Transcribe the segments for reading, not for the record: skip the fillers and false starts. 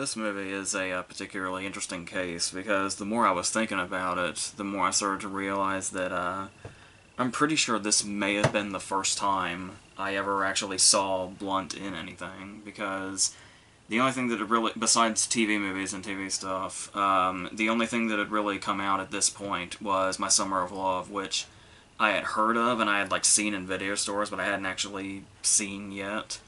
this movie is a particularly interesting case because the more I was thinking about it, the more I started to realize that I'm pretty sure this may have been the first time I ever actually saw Blunt in anything, because the only thing that had really, besides TV movies and TV stuff, the only thing that had really come out at this point was My Summer of Love, which I had heard of and I had seen in video stores, but I hadn't actually seen yet.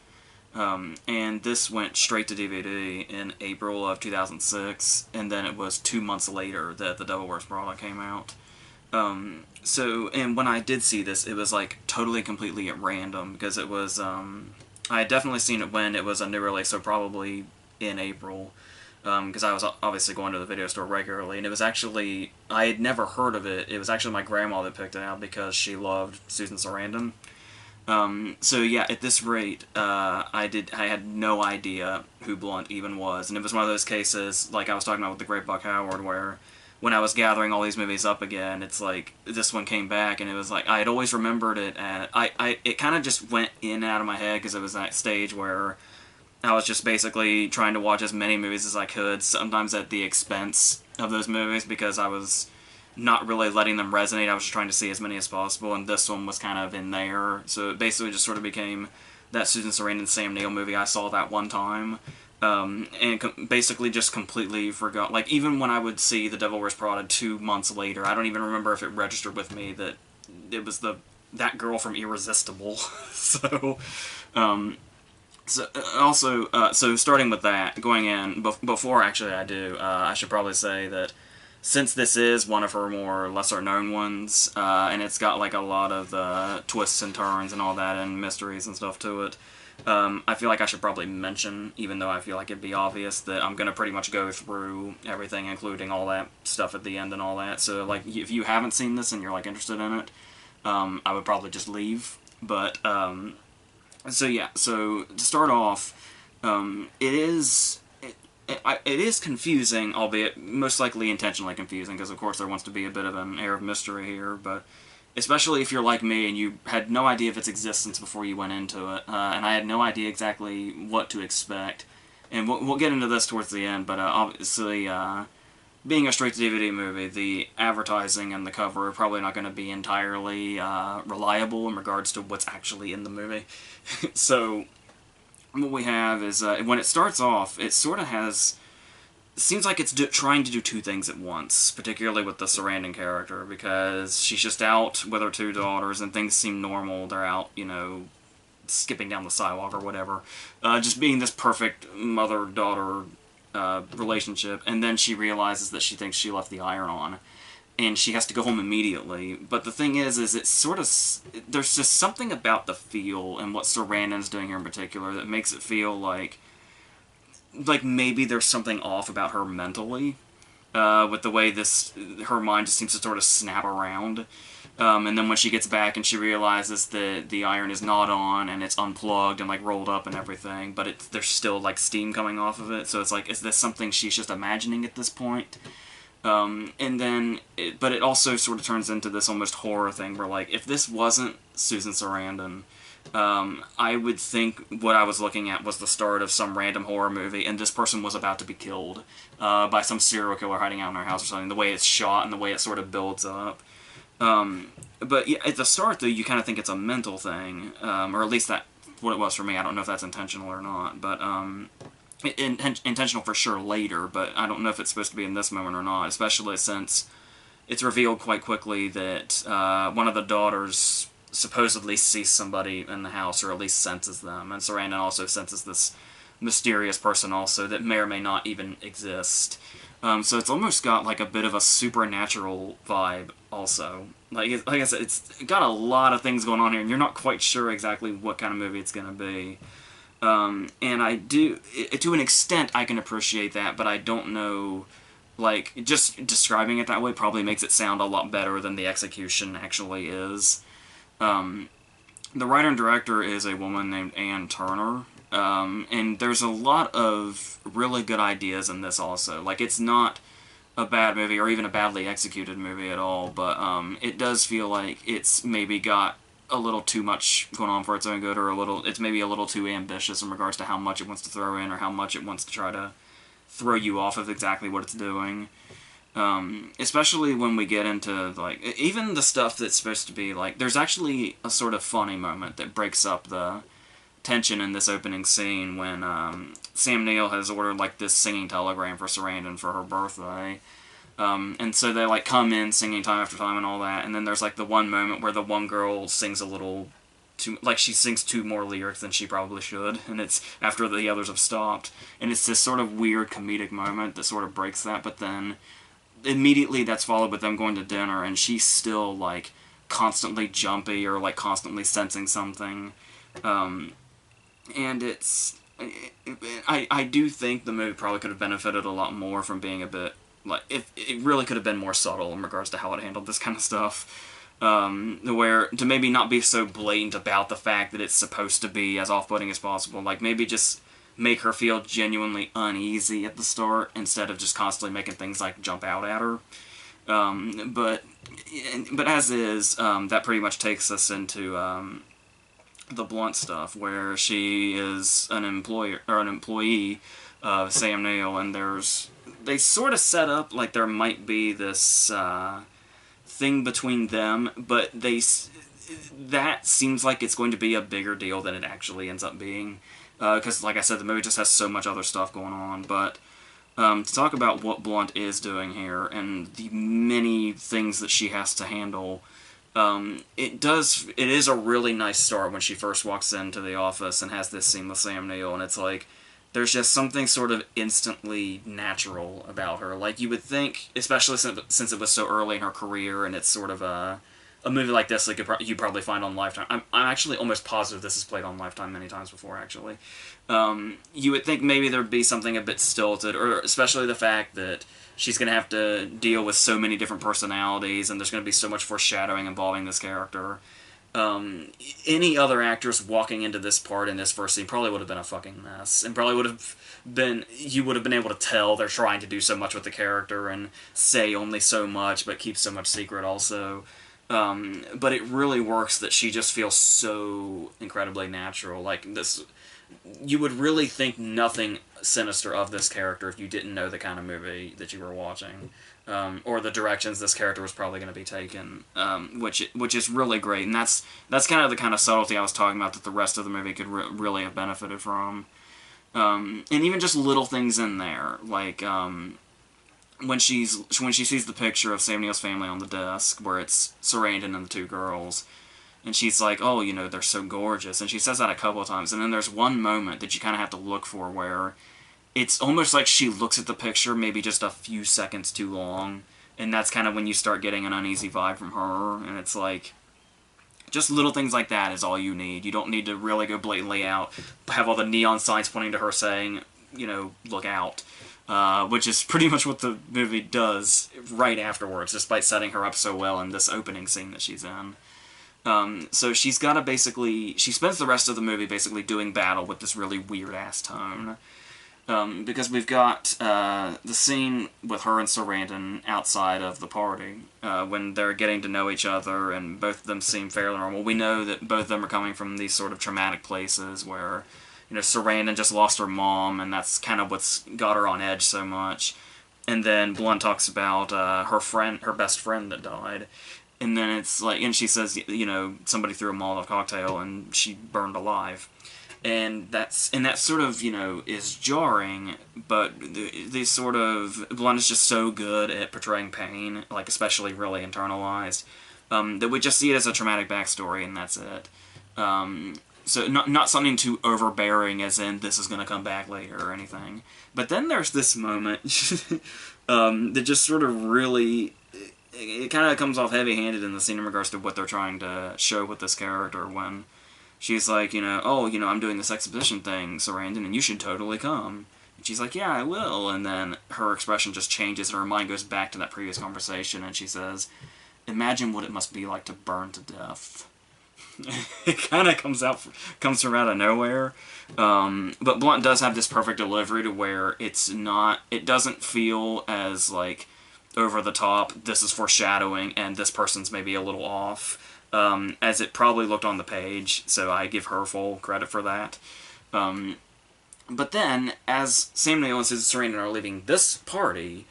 And this went straight to DVD in April of 2006, and then it was 2 months later that The Devil Wears Prada came out. And when I did see this, it was totally, completely at random, because it was, I had definitely seen it when it was a new release, so probably in April, because I was obviously going to the video store regularly, and it was actually, I had never heard of it. It was actually my grandma that picked it out because she loved Susan Sarandon. So yeah, at this rate, I had no idea who Blunt even was, and it was one of those cases, like I was talking about with The Great Buck Howard, where when I was gathering all these movies up again, it's this one came back, and it was I had always remembered it, and it kind of just went in and out of my head, because it was that stage where I was just basically trying to watch as many movies as I could, sometimes at the expense of those movies, because I was not really letting them resonate. I was just trying to see as many as possible, and this one was kind of in there. So it basically just sort of became that Susan Sarandon Sam Neill movie I saw that one time, and basically just completely forgot. Even when I would see The Devil Wears Prada 2 months later, I don't even remember if it registered with me that it was that girl from Irresistible. So, so starting with that, going in, before actually I do, I should probably say that since this is one of her more lesser-known ones, and it's got a lot of twists and turns and all that, and mysteries and stuff to it, I feel like I should probably mention, even though I feel like it'd be obvious, that I'm going to pretty much go through everything, including all that stuff at the end and all that. So, if you haven't seen this and you're, interested in it, I would probably just leave. But, so yeah, so to start off, it is confusing, albeit most likely intentionally confusing, because of course there wants to be a bit of an air of mystery here, but especially if you're like me and you had no idea of its existence before you went into it, and I had no idea exactly what to expect, and we'll get into this towards the end, but obviously, being a straight-to-DVD movie, the advertising and the cover are probably not going to be entirely reliable in regards to what's actually in the movie. So what we have is, when it starts off, it sort of has, seems like it's trying to do two things at once, particularly with the Sarandon character, because she's just out with her two daughters, and things seem normal. They're out, skipping down the sidewalk or whatever, just being this perfect mother-daughter relationship, and then she realizes that she thinks she left the iron on, and she has to go home immediately. But the thing is it's sort of, there's just something about the feel and what Sarandon's doing here in particular that makes it feel like maybe there's something off about her mentally, with the way her mind just seems to sort of snap around. And then when she gets back and she realizes that the iron is not on and it's unplugged and rolled up and everything, but there's still steam coming off of it, so it's is this something she's just imagining at this point? And then, but it also sort of turns into this almost horror thing where, if this wasn't Susan Sarandon, I would think what I was looking at was the start of some random horror movie, and this person was about to be killed, by some serial killer hiding out in her house or something, the way it's shot and the way it sort of builds up. But yeah, at the start, though, you kind of think it's a mental thing, or at least that's what it was for me. I don't know if that's intentional or not, but, intentional for sure later, but I don't know if it's supposed to be in this moment or not, especially since it's revealed quite quickly that one of the daughters supposedly sees somebody in the house, or at least senses them, and Sarandon also senses this mysterious person also that may or may not even exist. So it's almost got a bit of a supernatural vibe also. Like I said, it's got a lot of things going on here, and you're not quite sure exactly what kind of movie it's going to be. And I do, to an extent, I can appreciate that, but I don't know, just describing it that way probably makes it sound a lot better than the execution actually is. The writer and director is a woman named Ann Turner, and there's a lot of really good ideas in this also. It's not a bad movie, or even a badly executed movie at all, but it does feel like it's maybe got a little too much going on for its own good, or it's maybe a little too ambitious in regards to how much it wants to throw in, or how much it wants to try to throw you off of exactly what it's doing. Especially when we get into, like, even the stuff that's supposed to be, like, there's actually a sort of funny moment that breaks up the tension in this opening scene when Sam Neill has ordered, like, this singing telegram for Sarandon for her birthday. And so they, like, come in singing time after time and all that, and then there's, like, the one moment where the one girl sings a little too, like, she sings 2 more lyrics than she probably should, and it's after the others have stopped. And it's this sort of weird comedic moment that sort of breaks that, but then immediately that's followed with them going to dinner, and she's still, like, constantly jumpy or, like, constantly sensing something. And it's... I do think the movie probably could have benefited a lot more from being a bit... like, it really could have been more subtle in regards to how it handled this kind of stuff. Where, to maybe not be so blatant about the fact that it's supposed to be as off-putting as possible. Like, maybe just make her feel genuinely uneasy at the start, instead of just constantly making things, like, jump out at her. But as is, that pretty much takes us into, the blunt stuff, where she is an employee of Sam Neill, and they sort of set up like there might be this, thing between them, but that seems like it's going to be a bigger deal than it actually ends up being. Because, like I said, the movie just has so much other stuff going on. But to talk about what Blunt is doing here and the many things that she has to handle, it is a really nice start when she first walks into the office and has this scene with Sam Neill, and it's like, there's just something sort of instantly natural about her. Like, you would think, especially since it was so early in her career, and it's sort of a movie like this, like you probably find on Lifetime. I'm actually almost positive this is played on Lifetime many times before, actually. You would think maybe there'd be something a bit stilted, or especially the fact that she's going to have to deal with so many different personalities, and there's going to be so much foreshadowing involving this character. Any other actress walking into this part in this first scene probably would have been a fucking mess, and probably you would have been able to tell they're trying to do so much with the character and say only so much, but keep so much secret also. But it really works that she just feels so incredibly natural. Like, this, you would really think nothing sinister of this character if you didn't know the kind of movie that you were watching, or the directions this character was probably going to be taken, which is really great. And that's kind of the kind of subtlety I was talking about that the rest of the movie could really have benefited from. And even just little things in there, like when she sees the picture of Sam Neill's family on the desk, where it's Sarandon and the 2 girls, and she's like, oh, you know, they're so gorgeous, and she says that a couple of times, and then there's one moment that you kind of have to look for where it's almost like she looks at the picture maybe just a few seconds too long, and that's kind of when you start getting an uneasy vibe from her, and it's like, just little things like that is all you need. You don't need to really go blatantly out, have all the neon signs pointing to her saying, you know, look out. Which is pretty much what the movie does right afterwards, despite setting her up so well in this opening scene that she's in. So she's got to she spends the rest of the movie basically doing battle with this really weird-ass tone. Because we've got the scene with her and Sarandon outside of the party, when they're getting to know each other, and both of them seem fairly normal. We know that both of them are coming from these sort of traumatic places where, you know, Sarandon just lost her mom, and that's kind of what's got her on edge so much. And then Blunt talks about her best friend that died. And then it's like, and she says, you know, somebody threw a Molotov cocktail and she burned alive. And that sort of, you know, is jarring, but these sort of, Blunt is just so good at portraying pain, like especially really internalized, that we just see it as a traumatic backstory, and that's it. So not something too overbearing as in this is going to come back later or anything. But then there's this moment that just sort of really, it kind of comes off heavy-handed in the scene in regards to what they're trying to show with this character, when she's like, you know, oh, you know, I'm doing this exhibition thing, Sarandon, and you should totally come. And she's like, yeah, I will. And then her expression just changes, and her mind goes back to that previous conversation, and she says, imagine what it must be like to burn to death. It kind of comes from out of nowhere, but Blunt does have this perfect delivery to where it doesn't feel as like over the top, this is foreshadowing and this person's maybe a little off, as it probably looked on the page, so I give her full credit for that. But then, as Sam Neill and Susan Sarandon are leaving this party,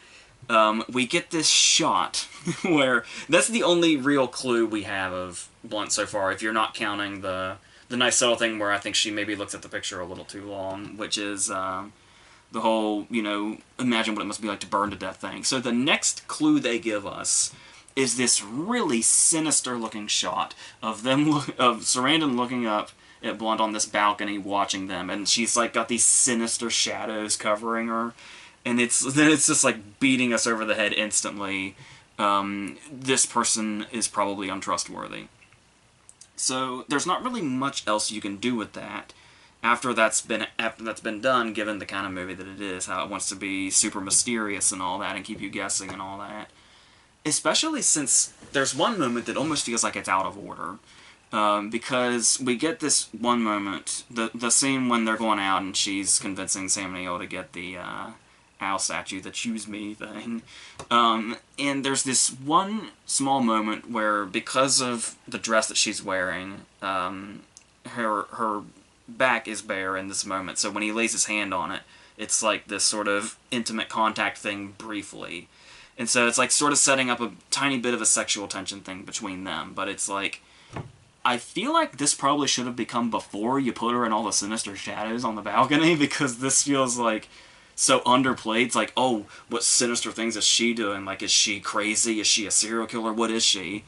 we get this shot where that's the only real clue we have of Blunt so far, if you're not counting the nice subtle thing where I think she maybe looks at the picture a little too long, which is the whole, imagine what it must be like to burn to death thing. So the next clue they give us is this really sinister-looking shot of of Sarandon looking up at Blunt on this balcony watching them, and she's like got these sinister shadows covering her, and then it's just like beating us over the head instantly. This person is probably untrustworthy. So there's not really much else you can do with that after that's been done, given the kind of movie that it is, how it wants to be super mysterious and all that, and keep you guessing and all that. Especially since there's one moment that almost feels like it's out of order. Because we get this one moment, the scene when they're going out and she's convincing Sam Neill to get the owl statue, the choose me thing. And there's this one small moment where, because of the dress that she's wearing, her back is bare in this moment. So when he lays his hand on it, it's like this sort of intimate contact thing briefly. And so it's like sort of setting up a tiny bit of a sexual tension thing between them. But it's like, I feel like this probably should have become before you put her in all the sinister shadows on the balcony, because this feels like so underplayed. It's like, oh, what sinister things is she doing? Like, is she crazy? Is she a serial killer? What is she?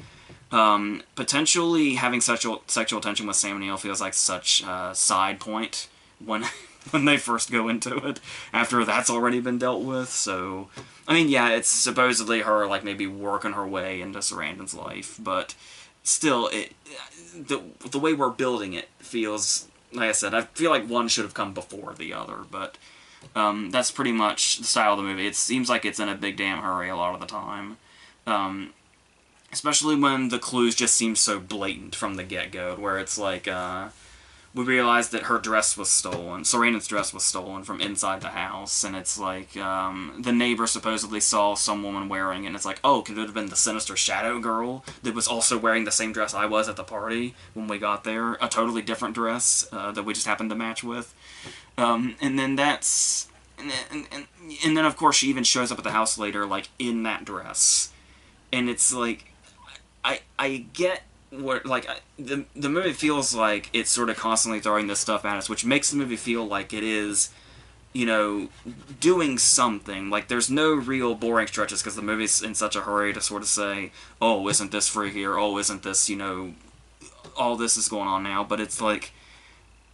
Potentially having sexual tension with Sam Neill feels like such a side point when when they first go into it, after that's already been dealt with. So, I mean, yeah, it's supposedly her, like, maybe working her way into Sarandon's life, but still, the way we're building it feels, like I said, I feel like one should have come before the other, but that's pretty much the style of the movie. It seems like it's in a big damn hurry a lot of the time. Especially when the clues just seem so blatant from the get-go, where it's like, we realized that her dress was stolen, Sarandon's dress was stolen from inside the house, and it's like, the neighbor supposedly saw some woman wearing it, and it's like, oh, could it have been the sinister shadow girl that was also wearing the same dress I was at the party when we got there? A totally different dress, that we just happened to match with. And then that's... And then, of course, she even shows up at the house later, like, in that dress. And it's like, I get what, like, the movie feels like it's sort of constantly throwing this stuff at us, which makes the movie feel like it is, doing something. Like, there's no real boring stretches, because the movie's in such a hurry to sort of say, oh, isn't this freaky, or oh, isn't this, all this is going on now, but it's like,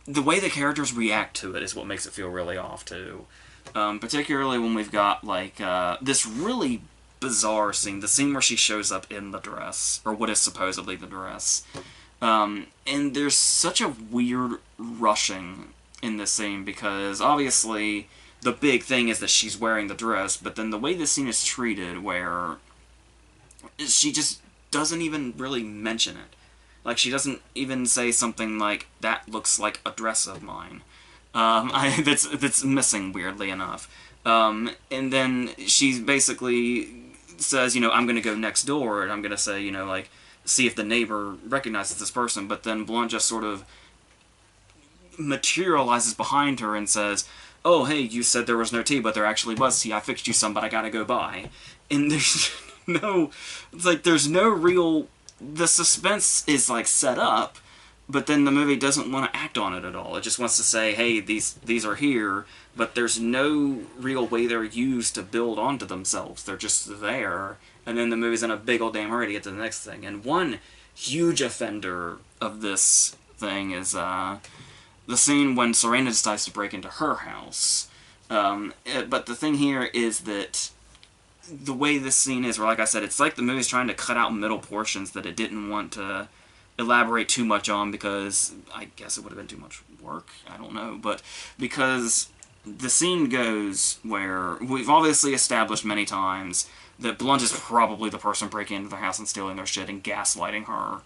the way the characters react to it is what makes it feel really off, too. Particularly when we've got, like, this really bizarre scene, the scene where she shows up in the dress, or what is supposedly the dress. And there's such a weird rushing in this scene, because obviously the big thing is that she's wearing the dress, but then the way this scene is treated, where she just doesn't even really mention it. Like, she doesn't even say something like, that looks like a dress of mine. That's missing, weirdly enough. And then she basically says, I'm going to go next door, and I'm going to say, like, see if the neighbor recognizes this person, but then Blunt just sort of materializes behind her and says, oh, hey, you said there was no tea, but there actually was tea. I fixed you some, but I gotta go by. And there's there's no real... The suspense is, like, set up, but then the movie doesn't want to act on it at all. It just wants to say, hey, these are here, but there's no real way they're used to build onto themselves. They're just there, and then the movie's in a big old damn hurry to get to the next thing. And one huge offender of this thing is the scene when Sarandon decides to break into her house. But the thing here is that the way this scene is, where, like I said, it's like the movie's trying to cut out middle portions that it didn't want to elaborate too much on, because I guess it would have been too much work, I don't know, but because the scene goes where we've obviously established many times that Blunt is probably the person breaking into their house and stealing their shit and gaslighting her.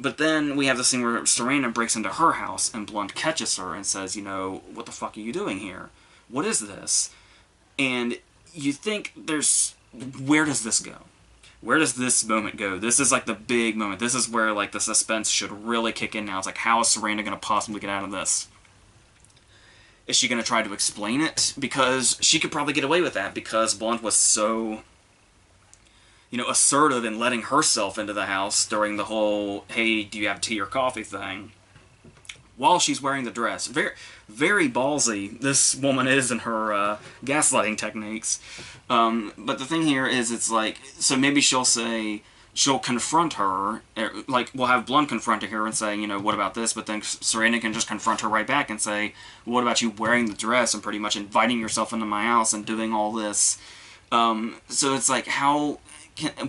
But then we have the scene where Sarandon breaks into her house and Blunt catches her and says, what the fuck are you doing here? What is this? And you think where does this go? Where does this moment go? This is, like, the big moment. This is where, like, the suspense should really kick in now. It's like, how is Sarandon going to possibly get out of this? Is she going to try to explain it? Because she could probably get away with that because Blunt was so, assertive in letting herself into the house during the whole, hey, do you have tea or coffee thing, while she's wearing the dress. Very, very ballsy this woman is in her gaslighting techniques. But the thing here is, it's like, so maybe she'll confront her, like, we'll have Blunt confronting her and say, what about this? But then Sarandon can just confront her right back and say, what about you wearing the dress and pretty much inviting yourself into my house and doing all this? So it's like,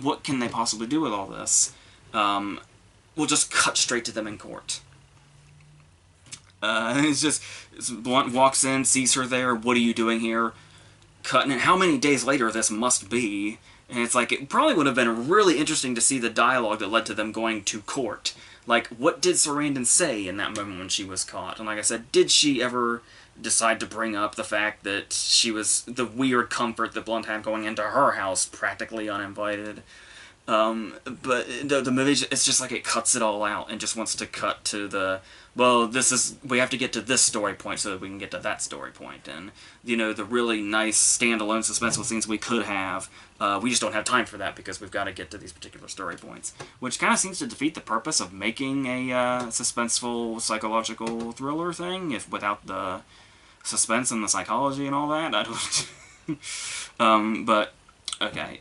what can they possibly do with all this? We'll just cut straight to them in court. Blunt walks in, sees her there, what are you doing here? Cutting it. How many days later this must be? And it's like, it probably would have been really interesting to see the dialogue that led to them going to court. Like, what did Sarandon say in that moment when she was caught? And like I said, did she ever decide to bring up the fact that she was the weird comfort that Blunt had going into her house practically uninvited? But the movie, it's just like it cuts it all out and just wants to cut to we have to get to this story point so that we can get to that story point. And, the really nice standalone suspenseful scenes we could have, we just don't have time for that because we've got to get to these particular story points. Which kind of seems to defeat the purpose of making a suspenseful psychological thriller thing, without the suspense and the psychology and all that. I don't... but, okay.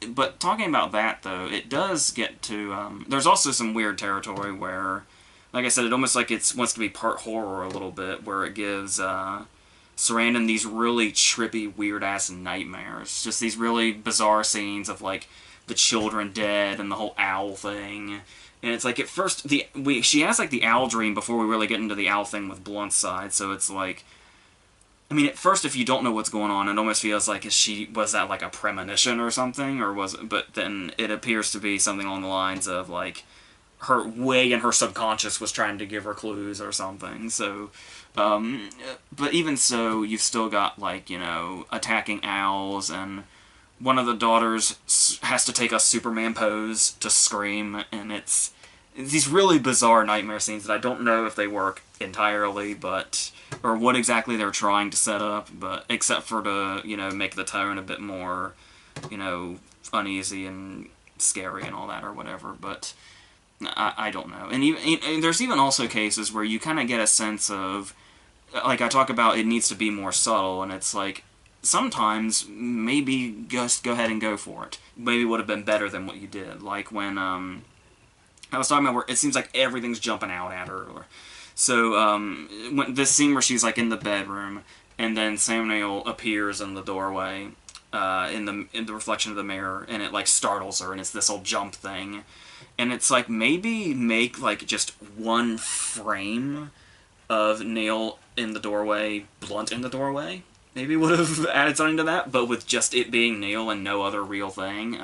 But talking about that, though, it does get to... there's also some weird territory where, like I said, it almost like it wants to be part horror a little bit, where it gives Sarandon these really trippy, weird-ass nightmares. Just these really bizarre scenes of, like, the children dead and the whole owl thing. And it's like, at first, she has, like, the owl dream before we really get into the owl thing with Blunt's side, so it's like... I mean, at first, if you don't know what's going on, it almost feels like, was that like a premonition or something, but then it appears to be something along the lines of, like, her way in her subconscious was trying to give her clues or something, so, but even so, you've still got, like, attacking owls, and one of the daughters has to take a Superman pose to scream, and it's these really bizarre nightmare scenes that I don't know if they work entirely, or what exactly they're trying to set up, but except for to, make the tone a bit more, uneasy and scary and all that or whatever, but I don't know. And there's even also cases where you kind of get a sense of, like I talk about, it needs to be more subtle, and it's like, sometimes maybe just go ahead and go for it. Maybe it would have been better than what you did, like when, I was talking about where it seems like everything's jumping out at her. So, when this scene where she's, like, in the bedroom, and then Samuel appears in the doorway, in the reflection of the mirror, and it, like, startles her, and it's this old jump thing. And it's like, maybe make, like, just one frame of Neil in the doorway, Blunt in the doorway. Maybe would have added something to that, but with just it being Neil and no other real thing,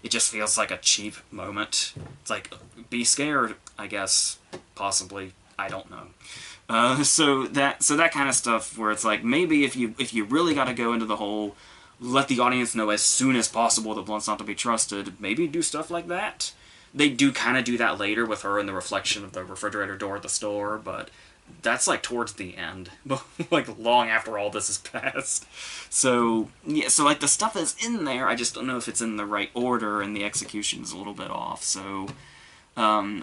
it just feels like a cheap moment. It's like, be scared, I guess, possibly. I don't know. So that kind of stuff where it's like, maybe if you really got to go into the whole, let the audience know as soon as possible that Blunt's not to be trusted, maybe do stuff like that. They do kind of do that later with her in the reflection of the refrigerator door at the store, but that's like towards the end, like long after all this is passed. So yeah, so like the stuff that's in there, I just don't know if it's in the right order, and the execution's a little bit off. So,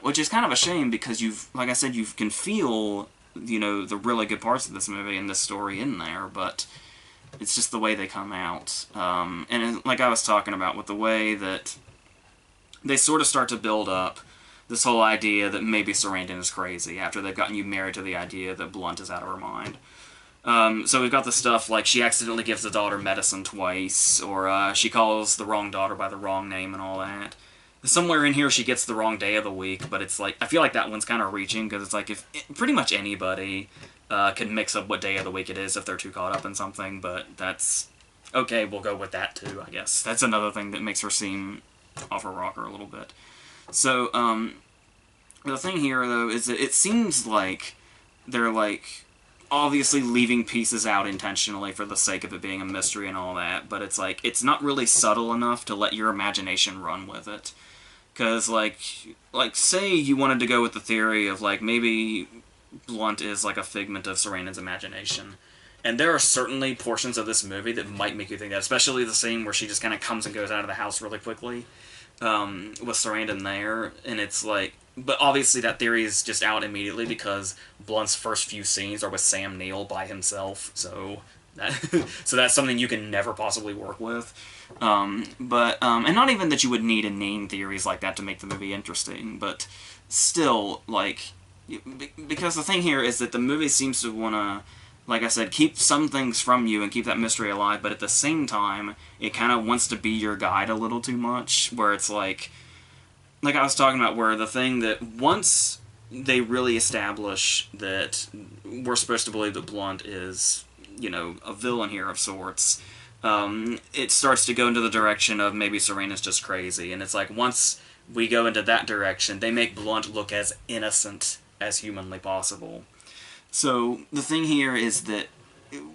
which is kind of a shame because like I said, you can feel, the really good parts of this movie and this story in there, but it's just the way they come out. And like I was talking about with the way that they sort of start to build up this whole idea that maybe Sarandon is crazy after they've gotten you married to the idea that Blunt is out of her mind. So we've got the stuff like she accidentally gives the daughter medicine twice, or she calls the wrong daughter by the wrong name and all that. Somewhere in here she gets the wrong day of the week, but it's like, I feel like that one's kind of reaching, because it's like, if pretty much anybody can mix up what day of the week it is if they're too caught up in something, but that's... okay, we'll go with that too, I guess. That's another thing that makes her seem off her rocker a little bit. So, the thing here, though, is that it seems like they're, like, obviously leaving pieces out intentionally for the sake of it being a mystery and all that, but it's like, it's not really subtle enough to let your imagination run with it. Because, like, say you wanted to go with the theory of, like, maybe Blunt is like a figment of Sarandon's imagination. And there are certainly portions of this movie that might make you think that, especially the scene where she just kind of comes and goes out of the house really quickly, with Sarandon there, and it's like, but obviously that theory is just out immediately because Blunt's first few scenes are with Sam Neill by himself, so that, so that's something you can never possibly work with. And not even that you would need inane theories like that to make the movie interesting, but still, like, because the thing here is that the movie seems to want to, like I said, keep some things from you and keep that mystery alive, but at the same time, it kind of wants to be your guide a little too much, where it's like I was talking about, where the thing that once they really establish that we're supposed to believe that Blunt is, you know, a villain here of sorts, it starts to go into the direction of maybe Serena's just crazy, and it's like, once we go into that direction, they make Blunt look as innocent as humanly possible. So the thing here is that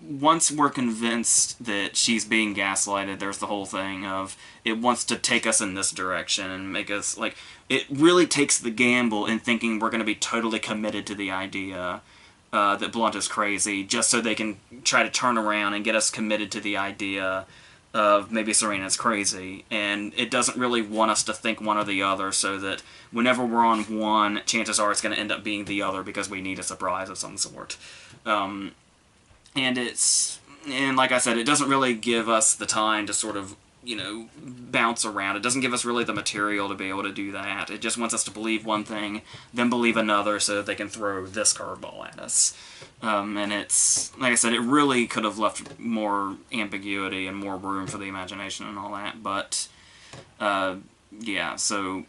once we're convinced that she's being gaslighted, there's the whole thing of it wants to take us in this direction and make us, like, it really takes the gamble in thinking we're going to be totally committed to the idea that Blunt is crazy, just so they can try to turn around and get us committed to the idea of maybe Serena's crazy, and it doesn't really want us to think one or the other, so that whenever we're on one, chances are it's going to end up being the other because we need a surprise of some sort. And like I said, it doesn't really give us the time to sort of, you know, bounce around. It doesn't give us really the material to be able to do that. It just wants us to believe one thing, then believe another, so that they can throw this curveball at us. And it's, like I said, it really could have left more ambiguity and more room for the imagination and all that, but, yeah, so,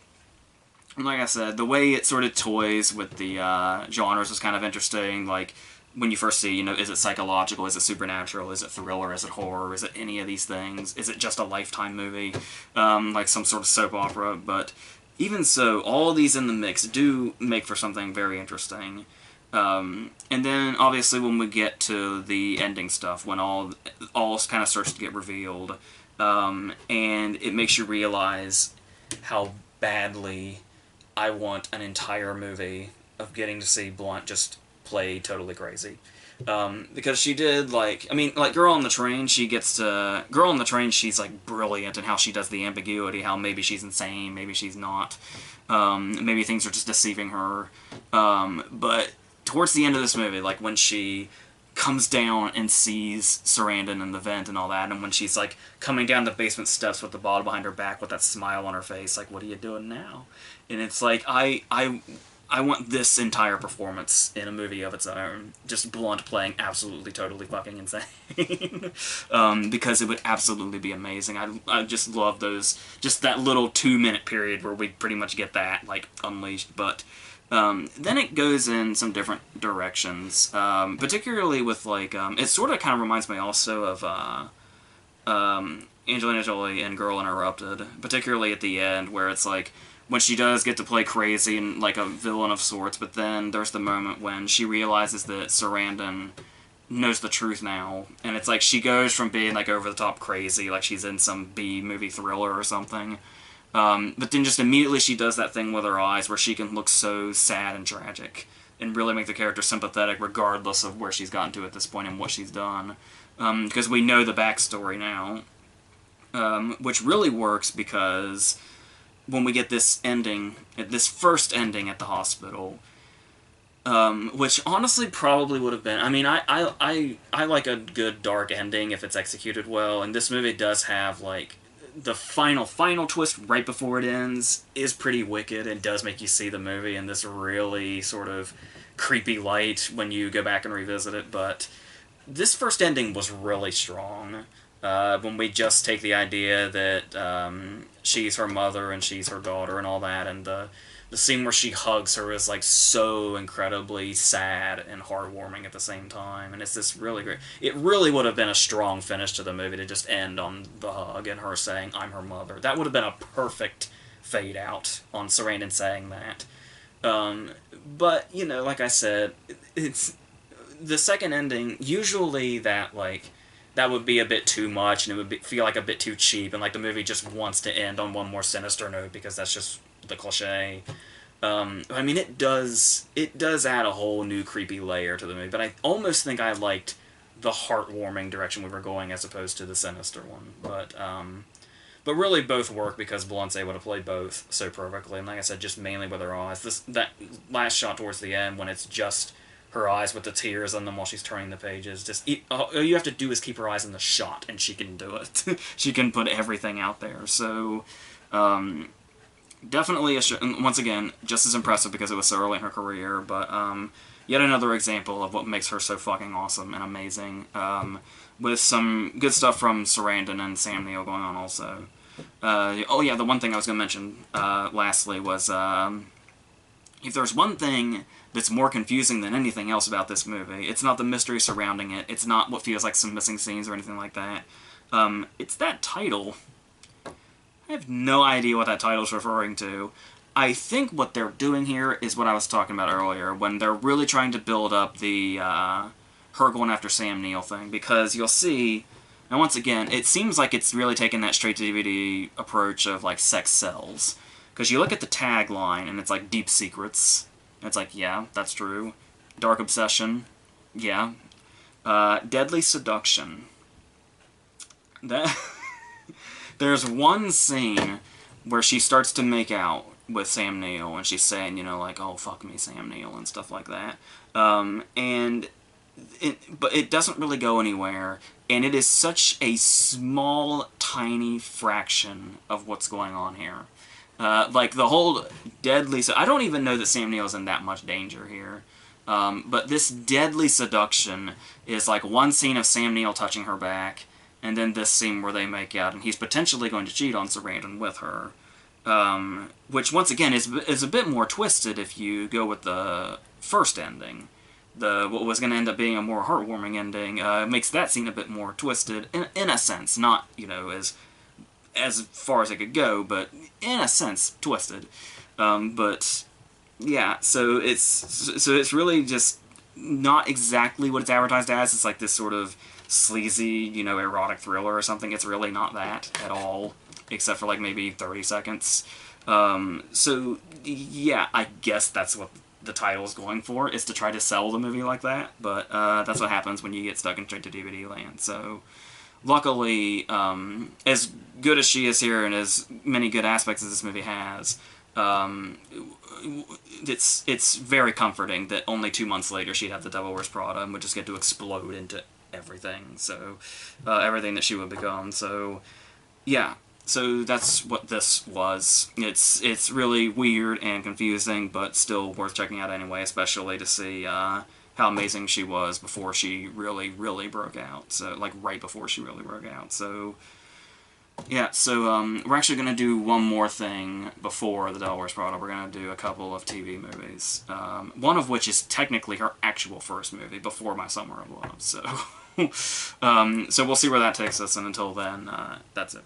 like I said, the way it sort of toys with the genres is kind of interesting. Like, when you first see, you know, is it psychological, is it supernatural, is it thriller, is it horror, is it any of these things, is it just a Lifetime movie, like some sort of soap opera, but even so, all these in the mix do make for something very interesting. And then, obviously, when we get to the ending stuff, when all kind of starts to get revealed, and it makes you realize how badly I want an entire movie of getting to see Blunt just play totally crazy. Because she did, like, I mean, like, Girl on the Train, Girl on the Train, she's, like, brilliant in how she does the ambiguity, how maybe she's insane, maybe she's not, maybe things are just deceiving her, but towards the end of this movie, like, when she comes down and sees Sarandon in the vent and all that, and when she's, like, coming down the basement steps with the bottle behind her back with that smile on her face, like, what are you doing now? And it's like, I want this entire performance in a movie of its own. Just Blunt playing absolutely, totally fucking insane. Because it would absolutely be amazing. I just love those, just that little 2-minute period where we pretty much get that, like, unleashed. But then it goes in some different directions. Particularly with, like, it sort of kind of reminds me also of Angelina Jolie and Girl Interrupted. Particularly at the end, where it's like, when she does get to play crazy and like a villain of sorts, but then there's the moment when she realizes that Sarandon knows the truth now, and it's like she goes from being like over-the-top crazy, like she's in some B-movie thriller or something, but then just immediately she does that thing with her eyes where she can look so sad and tragic and really make the character sympathetic regardless of where she's gotten to at this point and what she's done, because we know the backstory now, which really works because when we get this ending, this first ending at the hospital, which honestly probably would have been, I mean, I like a good dark ending if it's executed well, and this movie does have, like, the final twist right before it ends is pretty wicked and does make you see the movie in this really sort of creepy light when you go back and revisit it, but this first ending was really strong. When we just take the idea that she's her mother and she's her daughter and all that, and the scene where she hugs her is like so incredibly sad and heartwarming at the same time, and it's this really great. It really would have been a strong finish to the movie to just end on the hug and her saying, "I'm her mother." That would have been a perfect fade out on Sarandon saying that. But, you know, like I said, it's the second ending, usually that, like, that would be a bit too much, and it would feel like a bit too cheap, and like the movie just wants to end on one more sinister note because that's just the cliche. I mean, it does add a whole new creepy layer to the movie, but I almost think I liked the heartwarming direction we were going as opposed to the sinister one. But really both work because Blunt's able to play both so perfectly. And like I said, just mainly with her eyes. That last shot towards the end when it's just her eyes with the tears on them while she's turning the pages. All you have to do is keep her eyes in the shot, and she can do it. She can put everything out there. So, definitely, once again, just as impressive because it was so early in her career, but yet another example of what makes her so fucking awesome and amazing, with some good stuff from Sarandon and Sam Neill going on also. Oh yeah, the one thing I was going to mention lastly was, if there's one thing that's more confusing than anything else about this movie, it's not the mystery surrounding it, it's not what feels like some missing scenes or anything like that, it's that title. I have no idea what that title's referring to. I think what they're doing here is what I was talking about earlier, when they're really trying to build up the her going after Sam Neill thing, because you'll see, and once again, it seems like it's really taking that straight-to-DVD approach of, like, sex sells. Because you look at the tagline, and it's like, Deep Secrets. And it's like, yeah, that's true. Dark Obsession. Yeah. Deadly Seduction. That There's one scene where she starts to make out with Sam Neill, and she's saying, you know, like, oh, fuck me, Sam Neill, and stuff like that. But it doesn't really go anywhere, and it is such a small, tiny fraction of what's going on here. Like, the whole deadly... I don't even know that Sam Neill's in that much danger here. But this deadly seduction is like one scene of Sam Neill touching her back, and then this scene where they make out, and he's potentially going to cheat on Sarandon with her. Which, once again, is a bit more twisted if you go with the first ending. What was going to end up being a more heartwarming ending makes that scene a bit more twisted, in a sense. Not, you know, as far as it could go, but in a sense, twisted. But, yeah, so it's really just not exactly what it's advertised as. It's like this sort of sleazy, you know, erotic thriller or something. It's really not that at all, except for like maybe 30 seconds. So, yeah, I guess that's what the title is going for, is to try to sell the movie like that, but that's what happens when you get stuck in straight-to-DVD land. So, luckily, as good as she is here and as many good aspects as this movie has, it's very comforting that only 2 months later she'd have The Devil Wears Prada and would just get to explode into everything, so everything that she would become. So, yeah. So that's what this was. It's really weird and confusing, but still worth checking out anyway, especially to see how amazing she was before she really, really broke out. So, like, right before she really broke out. So, yeah, so we're actually going to do one more thing before The Devil Wears Prada. We're going to do a couple of TV movies. One of which is technically her actual first movie, before My Summer of Love. So, so we'll see where that takes us, and until then, that's it.